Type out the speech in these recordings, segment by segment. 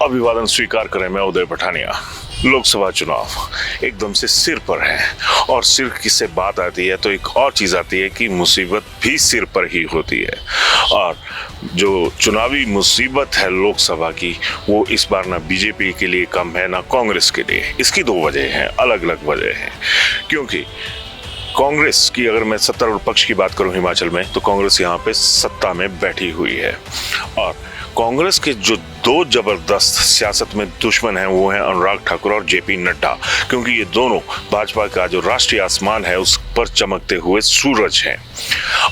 अभिवादन स्वीकार करें। मैं उदय पठानिया। लोकसभा चुनाव एकदम से सिर पर है और सिर की से बात आती है तो एक और चीज़ आती है कि मुसीबत भी सिर पर ही होती है। और जो चुनावी मुसीबत है लोकसभा की, वो इस बार ना बीजेपी के लिए कम है ना कांग्रेस के लिए। इसकी दो वजह हैं, अलग अलग वजह हैं। क्योंकि कांग्रेस की अगर मैं सत्तारूढ़ पक्ष की बात करूं हिमाचल में, तो कांग्रेस यहाँ पे सत्ता में बैठी हुई है। और कांग्रेस के जो दो जबरदस्त सियासत में दुश्मन हैं वो हैं अनुराग ठाकुर और जेपी नड्डा, क्योंकि ये दोनों भाजपा का जो राष्ट्रीय आसमान है उस पर चमकते हुए सूरज हैं।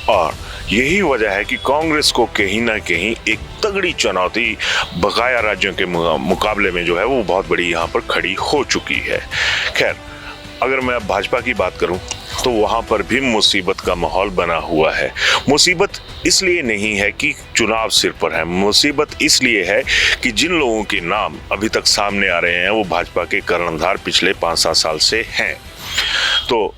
और यही वजह है कि कांग्रेस को कहीं ना कहीं एक तगड़ी चुनौती बकाया राज्यों के मुकाबले में जो है वो बहुत बड़ी यहाँ पर खड़ी हो चुकी है। खैर, अगर मैं अब भाजपा की बात करूं तो वहां पर भी मुसीबत का माहौल बना हुआ है। मुसीबत इसलिए नहीं है कि चुनाव सिर पर है, मुसीबत इसलिए है कि जिन लोगों के नाम अभी तक सामने आ रहे हैं वो भाजपा के कर्णधार पिछले 5-7 साल से हैं। तो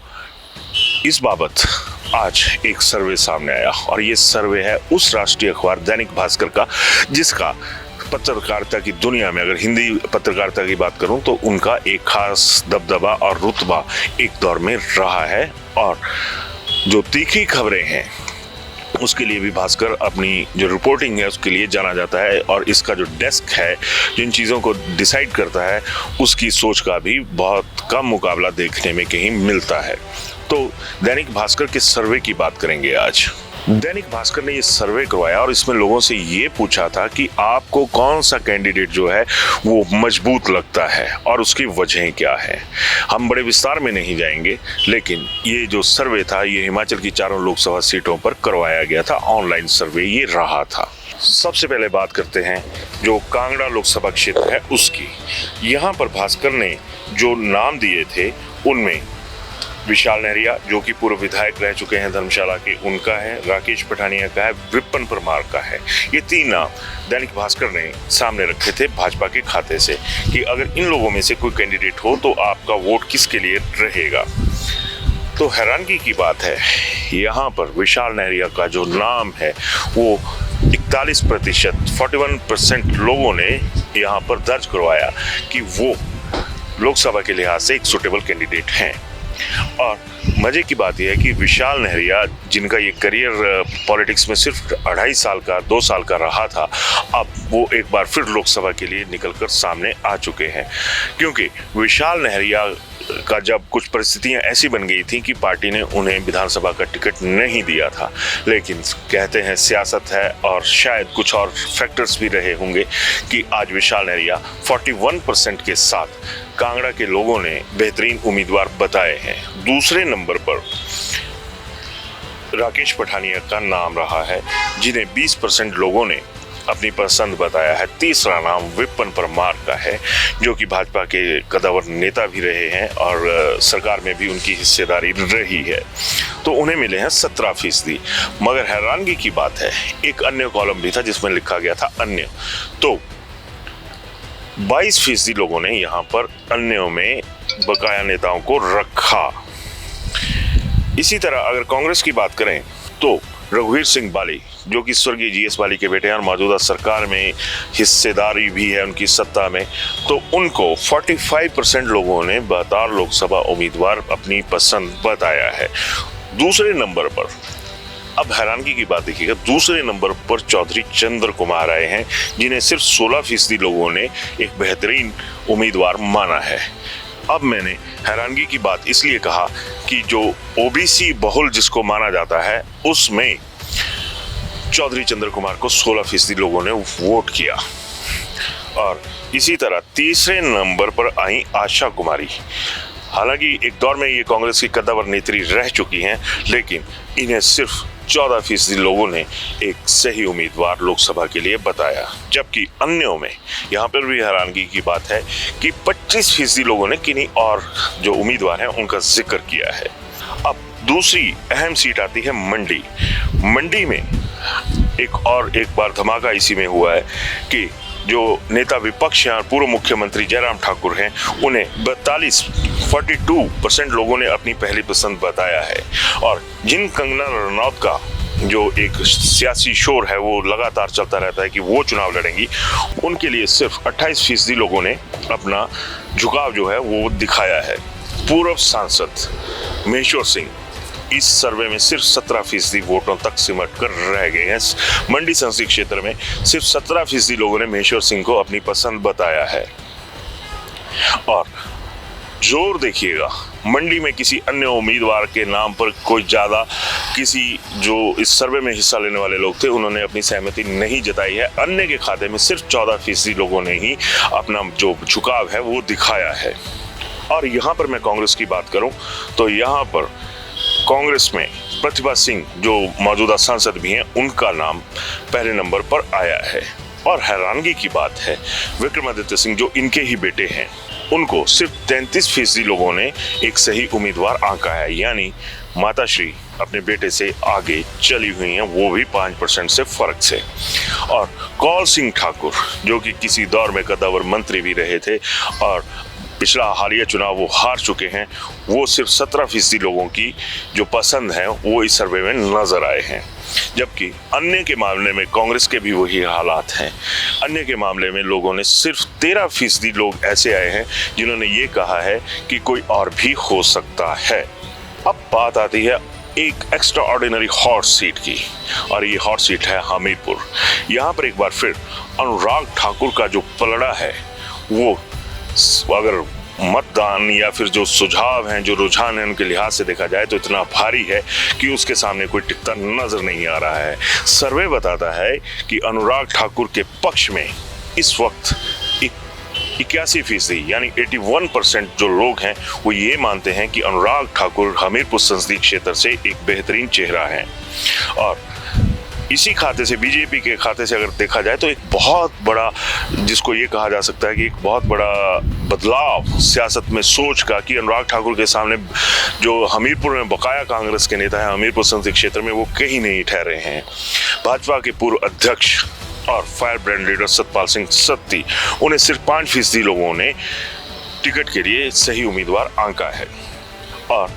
इस बाबत आज एक सर्वे सामने आया और ये सर्वे है उस राष्ट्रीय अखबार दैनिक भास्कर का, जिसका पत्रकारिता की दुनिया में, अगर हिंदी पत्रकारिता की बात करूं, तो उनका एक खास दबदबा और रुतबा एक दौर में रहा है। और जो तीखी खबरें हैं उसके लिए भी भास्कर अपनी जो रिपोर्टिंग है उसके लिए जाना जाता है। और इसका जो डेस्क है जिन चीज़ों को डिसाइड करता है उसकी सोच का भी बहुत कम मुकाबला देखने में कहीं मिलता है। तो दैनिक भास्कर के सर्वे की बात करेंगे आज। दैनिक भास्कर ने ये सर्वे करवाया और इसमें लोगों से ये पूछा था कि आपको कौन सा कैंडिडेट जो है वो मजबूत लगता है और उसकी वजहें क्या है। हम बड़े विस्तार में नहीं जाएंगे, लेकिन ये जो सर्वे था ये हिमाचल की 4 लोकसभा सीटों पर करवाया गया था। ऑनलाइन सर्वे ये रहा था। सबसे पहले बात करते हैं जो कांगड़ा लोकसभा क्षेत्र है उसकी। यहाँ पर भास्कर ने जो नाम दिए थे उनमें विशाल नहरिया, जो कि पूर्व विधायक रह चुके हैं धर्मशाला के, उनका है, राकेश पठानिया का है, विपिन परमार का है। ये 3 नाम दैनिक भास्कर ने सामने रखे थे भाजपा के खाते से कि अगर इन लोगों में से कोई कैंडिडेट हो तो आपका वोट किसके लिए रहेगा। तो हैरानगी की बात है, यहाँ पर विशाल नहरिया का जो नाम है वो 41%, 41% लोगों ने यहाँ पर दर्ज करवाया कि वो लोकसभा के लिहाज से एक सुटेबल कैंडिडेट हैं। और मजे की बात यह है कि विशाल नहरिया, जिनका ये करियर पॉलिटिक्स में सिर्फ 2.5 साल का 2 साल का रहा था, अब वो एक बार फिर लोकसभा के लिए निकलकर सामने आ चुके हैं। क्योंकि विशाल नहरिया का जब कुछ परिस्थितियां ऐसी बन गई थी कि पार्टी ने उन्हें विधानसभा का टिकट नहीं दिया था, लेकिन कहते हैं सियासत है और शायद कुछ और फैक्टर्स भी रहे होंगे कि आज विशाल नहरिया 41% के साथ कांगड़ा के लोगों ने बेहतरीन उम्मीदवार बताए हैं। दूसरे नंबर पर राकेश पठानिया का नाम रहा है, जिन्हें 20% लोगों ने अपनी पसंद बताया है। तीसरा नाम विपिन परमार का है, जो कि भाजपा के कद्दावर नेता भी रहे हैं और सरकार में भी उनकी हिस्सेदारी रही है। तो उन्हें मिले हैं 17%। मगर हैरानगी की बात है, एक अन्य कॉलम भी था जिसमें लिखा गया था अन्य, तो 22% लोगों ने यहाँ पर अन्यों में बकाया नेताओं को रखा। इसी तरह अगर कांग्रेस की बात करें तो रघुवीर सिंह बाली, जो कि स्वर्गीय जीएस बाली के बेटे हैं और मौजूदा सरकार में हिस्सेदारी भी है उनकी सत्ता में, तो उनको 45% लोगों ने बतौर लोकसभा उम्मीदवार अपनी पसंद बताया है। दूसरे नंबर पर, अब हैरानगी की बात देखिएगा, दूसरे नंबर पर चौधरी चंद्र कुमार आए हैं, जिन्हें सिर्फ 16% लोगों ने एक बेहतरीन उम्मीदवार माना है। अब मैंने हैरानगी की बात इसलिए कहा कि जो ओबीसी बहुल जिसको माना जाता है उसमें चौधरी चंद्र कुमार को 16% लोगों ने वोट किया। और इसी तरह तीसरे नंबर पर आई आशा कुमारी। हालांकि एक दौर में ये कांग्रेस की कद्दावर नेत्री रह चुकी हैं, लेकिन इन्हें सिर्फ 14% लोगों ने एक सही उम्मीदवार लोकसभा के लिए बताया। जबकि अन्यों में यहाँ पर भी हैरानगी की बात है कि 25% लोगों ने किन्हीं और जो उम्मीदवार हैं उनका जिक्र किया है। अब दूसरी अहम सीट आती है मंडी। मंडी में एक बार धमाका इसी में हुआ है कि जो नेता विपक्ष हैं और पूर्व मुख्यमंत्री जयराम ठाकुर हैं, उन्हें 42% लोगों ने अपनी पहली पसंद बताया है। और जिन कंगना रनौत का जो एक सियासी शोर है वो लगातार चलता रहता है कि वो चुनाव लड़ेंगी, उनके लिए सिर्फ 28% लोगों ने अपना झुकाव जो है वो दिखाया है। पूर्व सांसद महेश्वर सिंह इस सर्वे में सिर्फ 17% वोटों तक सिमट कर रह गए हैं। मंडी संसदीय क्षेत्र में सिर्फ 17% लोगों ने महेश्वर सिंह को अपनी पसंद बताया है। और जोर देखिएगा, मंडी में किसी अन्य उम्मीदवार के नाम पर कोई ज्यादा किसी जो इस सर्वे में हिस्सा लेने वाले लोग थे उन्होंने अपनी सहमति नहीं जताई है। अन्य के खाते में सिर्फ 14% लोगों ने ही अपना जो झुकाव है वो दिखाया है। और यहाँ पर मैं कांग्रेस की बात करूं तो यहाँ पर कांग्रेस में प्रतिभा सिंह जो मौजूदा सांसद भी हैं, उनका नाम पहले नंबर पर आया है। और हैरानगी की बात है, विक्रमादित्य सिंह जो इनके ही बेटे हैं, उनको सिर्फ 33% लोगों ने एक सही उम्मीदवार आंका है। यानी माताश्री अपने बेटे से आगे चली हुई हैं, वो भी 5% से फर्क से। और कौल सिंह ठाकुर जो कि किसी दौर में कद्दावर मंत्री भी रहे थे और पिछला हालिया चुनाव वो हार चुके हैं, वो सिर्फ 17% लोगों की जो पसंद है वो इस सर्वे में नजर आए हैं। जबकि अन्य के मामले में कांग्रेस के भी वही हालात हैं। अन्य के मामले में लोगों ने सिर्फ 13% लोग ऐसे आए हैं जिन्होंने ये कहा है कि कोई और भी हो सकता है। अब बात आती है एक एक्स्ट्रा ऑर्डिनरी हॉट सीट की, और ये हॉट सीट है हमीरपुर। यहाँ पर एक बार फिर अनुराग ठाकुर का जो पलड़ा है वो अगर मतदान या फिर जो सुझाव हैं, जो रुझान है, उनके लिहाज से देखा जाए तो इतना भारी है कि उसके सामने कोई टिकता नजर नहीं आ रहा है। सर्वे बताता है कि अनुराग ठाकुर के पक्ष में इस वक्त 81% यानी 81% जो लोग हैं वो ये मानते हैं कि अनुराग ठाकुर हमीरपुर संसदीय क्षेत्र से एक बेहतरीन चेहरा है। और इसी खाते से, बीजेपी के खाते से अगर देखा जाए तो एक बहुत बड़ा, जिसको ये कहा जा सकता है कि एक बहुत बड़ा बदलाव सियासत में सोच का, कि अनुराग ठाकुर के सामने जो हमीरपुर में बकाया कांग्रेस के नेता हैं हमीरपुर संसदीय क्षेत्र में, वो कहीं नहीं ठहरे हैं। भाजपा के पूर्व अध्यक्ष और fire brand leader Satpal Singh Satti, उन्हें सिर्फ 5% लोगों ने टिकट के लिए सही उम्मीदवार आंका है। और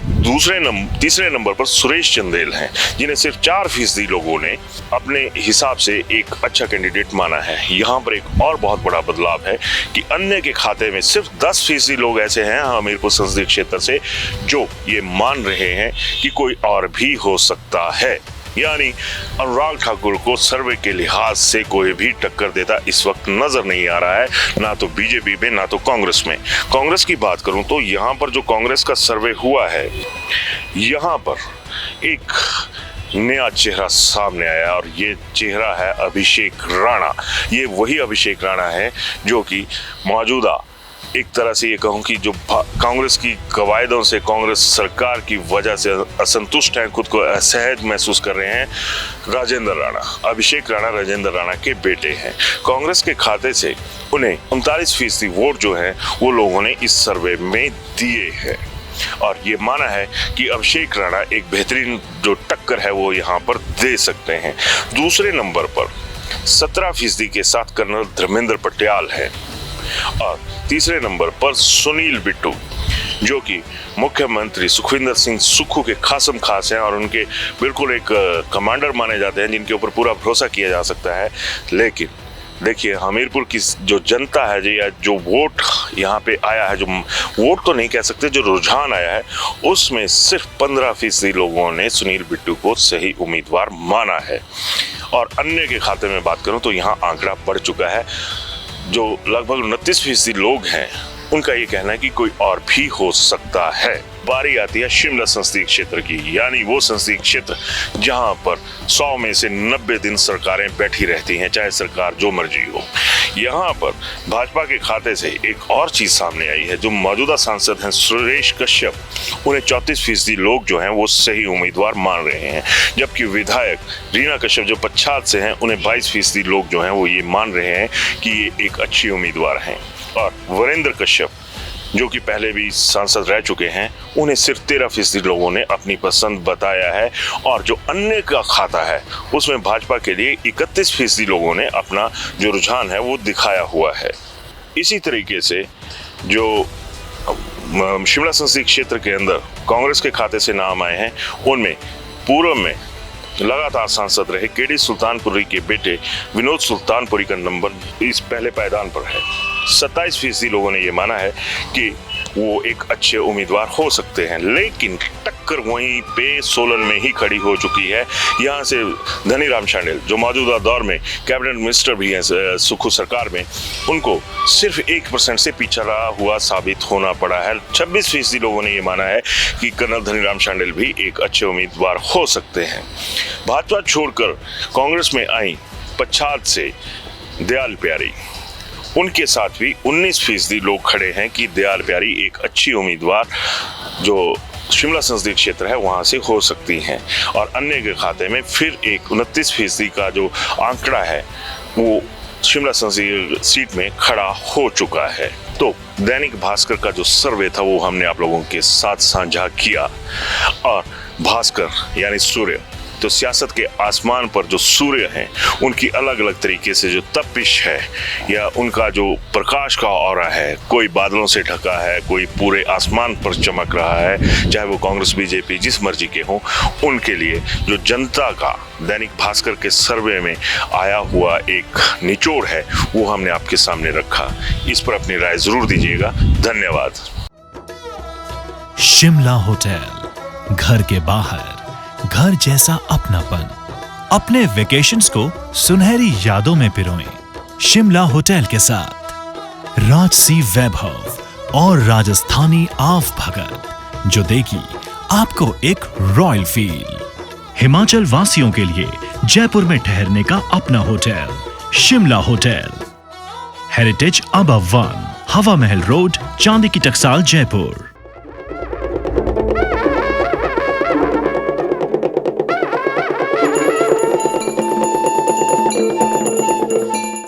तीसरे नंबर पर सुरेश चंदेल हैं, जिन्हें सिर्फ 4% लोगों ने अपने हिसाब से एक अच्छा कैंडिडेट माना है। यहाँ पर एक और बहुत बड़ा बदलाव है कि अन्य के खाते में सिर्फ 10% लोग ऐसे हैं हमीरपुर संसदीय क्षेत्र से जो ये मान रहे हैं कि कोई और भी हो सकता है। यानी अनुराग ठाकुर को सर्वे के लिहाज से कोई भी टक्कर देता इस वक्त नजर नहीं आ रहा है, ना तो बीजेपी में ना तो कांग्रेस में। कांग्रेस की बात करूं तो यहाँ पर जो कांग्रेस का सर्वे हुआ है, यहाँ पर एक नया चेहरा सामने आया और ये चेहरा है अभिषेक राणा। ये वही अभिषेक राणा है जो कि मौजूदा, एक तरह से ये कहूँ कि जो कांग्रेस की कवायदों से, कांग्रेस सरकार की वजह से असंतुष्ट हैं, खुद को असहज महसूस कर रहे हैं। राजेंद्र राणा, अभिषेक राणा राजेंद्र राणा के बेटे हैं। कांग्रेस के खाते से उन्हें 39% वोट जो हैं वो लोगों ने इस सर्वे में दिए हैं। और ये माना है कि अभिषेक राणा एक बेहतरीन जो टक्कर है वो यहाँ पर दे सकते हैं। दूसरे नंबर पर 17% के साथ कर्नल धर्मेंद्र पटियाल है। और तीसरे नंबर पर सुनील बिट्टू जो कि मुख्यमंत्री सुखविंदर सिंह सुक्खू के खासम खास हैं और उनके बिल्कुल एक कमांडर माने जाते हैं, जिनके ऊपर पूरा भरोसा किया जा सकता है। लेकिन देखिए, हमीरपुर की जो जनता है या जो वोट यहाँ पे आया है, जो वोट तो नहीं कह सकते, जो रुझान आया है, उसमें सिर्फ 15% लोगों ने सुनील बिट्टू को सही उम्मीदवार माना है। और अन्य के खाते में बात करूँ तो यहाँ आंकड़ा बढ़ चुका है। जो लगभग 29% लोग हैं उनका ये कहना है कि कोई और भी हो सकता है। बारी आती है शिमला संसदीय क्षेत्र की, यानी वो संसदीय क्षेत्र जहां पर 100 में से 90 दिन सरकारें बैठी रहती हैं, चाहे सरकार जो मर्जी हो। यहाँ पर भाजपा के खाते से एक और चीज सामने आई है। जो मौजूदा सांसद हैं सुरेश कश्यप, उन्हें 34% लोग जो हैं वो सही उम्मीदवार मान रहे हैं। जबकि विधायक रीना कश्यप जो पच्छाद से हैं, उन्हें 22% लोग जो हैं वो ये मान रहे हैं कि ये एक अच्छी उम्मीदवार हैं। और वीरेंद्र कश्यप जो कि पहले भी सांसद रह चुके हैं, उन्हें सिर्फ 13% लोगों ने अपनी पसंद बताया है। और जो अन्य का खाता है उसमें भाजपा के लिए 31% लोगों ने अपना जो रुझान है वो दिखाया हुआ है। इसी तरीके से जो शिमला संसदीय क्षेत्र के अंदर कांग्रेस के खाते से नाम आए हैं, उनमें पूर्व में लगातार सांसद रहे केडी सुल्तानपुरी के बेटे विनोद सुल्तानपुरी का नंबर इस पहले पायदान पर है। 27% लोगों ने यह माना है कि वो एक अच्छे उम्मीदवार हो सकते हैं, लेकिन टक्कर वहीं पे सोलन में ही खड़ी हो चुकी है। यहाँ से धनीराम शांडिल, जो मौजूदा दौर में कैबिनेट मिनिस्टर भी हैं सुखू सरकार में, उनको सिर्फ 1% से पिछड़ा हुआ साबित होना पड़ा है। 26% लोगों ने ये माना है कि कर्नल धनीराम शांडिल भी एक अच्छे उम्मीदवार हो सकते हैं। भाजपा छोड़कर कांग्रेस में आई पच्छाद से दयाल प्यारी, उनके साथ भी 19% लोग खड़े हैं कि दयाल प्यारी एक अच्छी उम्मीदवार जो शिमला संसदीय क्षेत्र है वहां से हो सकती हैं। और अन्य के खाते में फिर एक 29% का जो आंकड़ा है वो शिमला संसदीय सीट में खड़ा हो चुका है। तो दैनिक भास्कर का जो सर्वे था वो हमने आप लोगों के साथ साझा किया। और भास्कर यानी सूर्य, तो सियासत के आसमान पर जो सूर्य हैं उनकी अलग अलग तरीके से जो तपिश है या उनका जो प्रकाश का ऑरा है, कोई बादलों से ढका है, कोई पूरे आसमान पर चमक रहा है, चाहे वो कांग्रेस बीजेपी जिस मर्जी के हों, उनके लिए जो जनता का दैनिक भास्कर के सर्वे में आया हुआ एक निचोड़ है वो हमने आपके सामने रखा। इस पर अपनी राय जरूर दीजिएगा। धन्यवाद। शिमला होटल, घर के बाहर घर जैसा अपनापन। अपने वेकेशंस को सुनहरी यादों में पिरोएं शिमला होटल के साथ। राजसी वैभव और राजस्थानी आव भगत जो देगी आपको एक रॉयल फील। हिमाचल वासियों के लिए जयपुर में ठहरने का अपना hotel Shimla hotel. Heritage above 1, हवा महल रोड, चांदी की टकसाल, जयपुर।